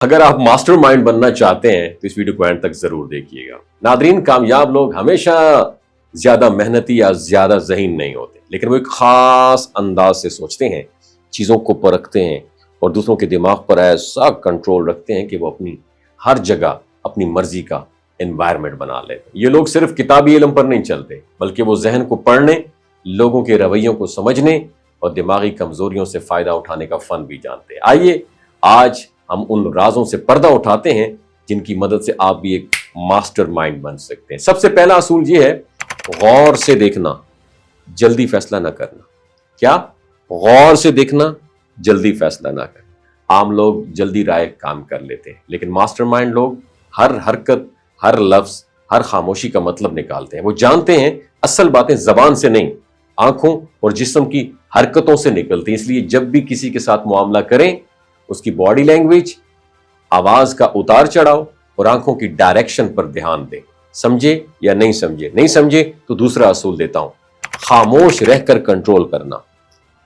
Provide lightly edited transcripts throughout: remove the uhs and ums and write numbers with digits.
अगर आप मास्टरमाइंड बनना चाहते हैं तो इस वीडियो को एंड तक जरूर देखिएगा। नादरीन, कामयाब लोग हमेशा ज्यादा मेहनती या ज्यादा ज़हीन नहीं होते, लेकिन वो एक खास अंदाज से सोचते हैं, चीज़ों को परखते हैं और दूसरों के दिमाग पर ऐसा कंट्रोल रखते हैं कि वो अपनी हर जगह अपनी मर्जी का एनवायरनमेंट बना लेते हैं। ये लोग सिर्फ किताबी इल्म पर नहीं चलते, बल्कि वो जहन को पढ़ने, लोगों के रवैयों को समझने और दिमागी कमजोरियों से फायदा उठाने का फन भी जानते हैं। आइए आज हम उन राजों से पर्दा उठाते हैं जिनकी मदद से आप भी एक मास्टरमाइंड बन सकते हैं। सबसे पहला असूल ये है, गौर से देखना, जल्दी फैसला ना करना। क्या? गौर से देखना, जल्दी फैसला ना करना। आम लोग जल्दी राय काम कर लेते हैं, लेकिन मास्टरमाइंड लोग हर हरकत, हर लफ्ज, हर खामोशी का मतलब निकालते हैं। वो जानते हैं असल बातें जबान से नहीं, आंखों और जिस्म की हरकतों से निकलती हैं। इसलिए जब भी किसी के साथ मुआमला करें, उसकी बॉडी लैंग्वेज, आवाज का उतार चढ़ाव और आंखों की डायरेक्शन पर ध्यान दें। समझे या नहीं समझे? नहीं समझे तो दूसरा असूल देता हूं, खामोश रहकर कंट्रोल करना।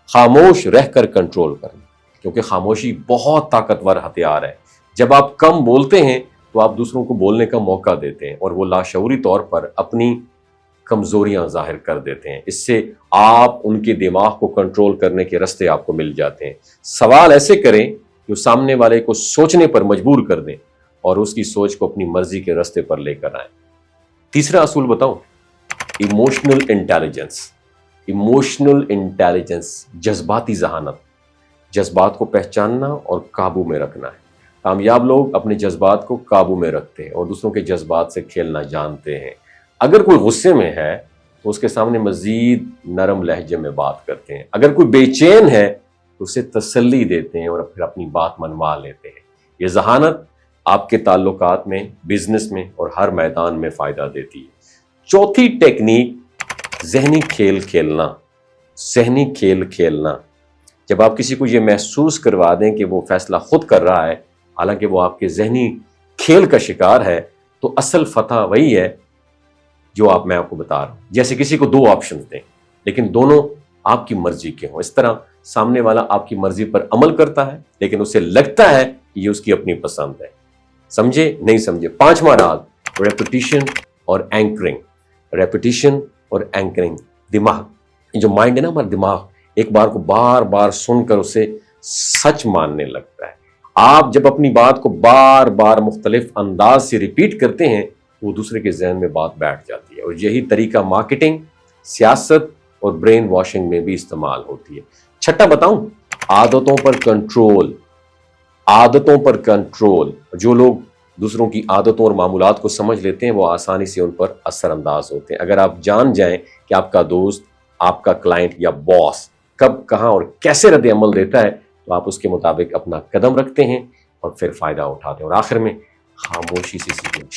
खामोश रहकर कंट्रोल करना, क्योंकि खामोशी बहुत ताकतवर हथियार है। जब आप कम बोलते हैं तो आप दूसरों को बोलने का मौका देते हैं और वो लाशऊरी तौर पर अपनी कमजोरियां जाहिर कर देते हैं। इससे आप उनके दिमाग को कंट्रोल करने के रास्ते आपको मिल जाते हैं। सवाल ऐसे करें जो सामने वाले को सोचने पर मजबूर कर दें और उसकी सोच को अपनी मर्जी के रास्ते पर लेकर आए। तीसरा असूल बताऊं, इमोशनल इंटेलिजेंस। इमोशनल इंटेलिजेंस, जज्बाती जहानत, जज्बात को पहचानना और काबू में रखना है। कामयाब लोग अपने जज्बात को काबू में रखते हैं और दूसरों के जज्बात से खेलना जानते हैं। अगर कोई गुस्से में है तो उसके सामने मजीद नरम लहजे में बात करते हैं। अगर कोई बेचैन है तो उसे तसल्ली देते हैं और फिर अपनी बात मनवा लेते हैं। ये जहानत आपके ताल्लुकात में, बिजनेस में और हर मैदान में फायदा देती है। चौथी टेक्निक, जहनी खेल खेलना। जहनी खेल खेलना, जब आप किसी को ये महसूस करवा दें कि वो फैसला खुद कर रहा है, हालांकि वो आपके जहनी खेल का शिकार है, तो असल फतह वही है जो मैं आपको बता रहा हूं। जैसे किसी को दो ऑप्शन दें, लेकिन दोनों आपकी मर्जी के हों। इस तरह सामने वाला आपकी मर्जी पर अमल करता है, लेकिन उसे लगता है कि ये उसकी अपनी पसंद है। समझे नहीं समझे? पांचवा राज, रेपिटेशन और एंकरिंग। रेपिटेशन और एंकरिंग। दिमाग, जो माइंड है ना, हमारा दिमाग एक बार को बार बार सुनकर उसे सच मानने लगता है। आप जब अपनी बात को बार बार मुख्तलिफ अंदाज से रिपीट करते हैं, वो दूसरे के जहन में बात बैठ जाती है। और यही तरीका मार्केटिंग, सियासत और ब्रेन वॉशिंग में भी इस्तेमाल होती है। छठा बताऊं, आदतों पर कंट्रोल। आदतों पर कंट्रोल। जो लोग दूसरों की आदतों और मामूलात को समझ लेते हैं, वो आसानी से उन पर असरअंदाज होते हैं। अगर आप जान जाएं कि आपका दोस्त, आपका क्लाइंट या बॉस कब, कहां और कैसे रद्द अमल देता है, तो आप उसके मुताबिक अपना कदम रखते हैं और फिर फायदा उठाते हैं। और आखिर में, खामोशी से सीखें,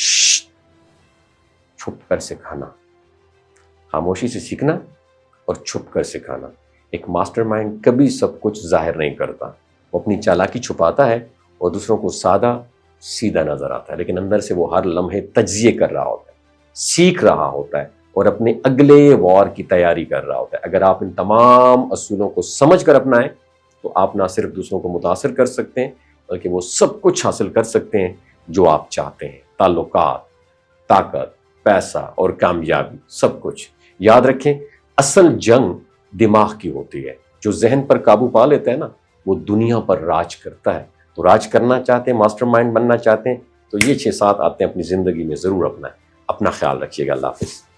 छुप कर सिखाना। खामोशी से सीखना और छुप कर सिखाना। एक मास्टरमाइंड कभी सब कुछ जाहिर नहीं करता, वो अपनी चालाकी छुपाता है और दूसरों को सादा सीधा नजर आता है, लेकिन अंदर से वो हर लम्हे तज्जिए कर रहा होता है, सीख रहा होता है और अपने अगले वार की तैयारी कर रहा होता है। अगर आप इन तमाम असूलों को समझ कर अपनाएं तो आप ना सिर्फ दूसरों को मुतासिर कर सकते हैं, बल्कि वो सब कुछ हासिल कर सकते हैं जो आप चाहते हैं। ताल्लुकात, ताकत, पैसा और कामयाबी, सब कुछ। याद रखें, असल जंग दिमाग की होती है। जो जहन पर काबू पा लेता है ना, वो दुनिया पर राज करता है। तो राज करना चाहते हैं, मास्टरमाइंड बनना चाहते हैं, तो ये 6-7 आते हैं अपनी जिंदगी में जरूर अपनाएं। अपना ख्याल रखिएगा। अल्लाह हाफिज।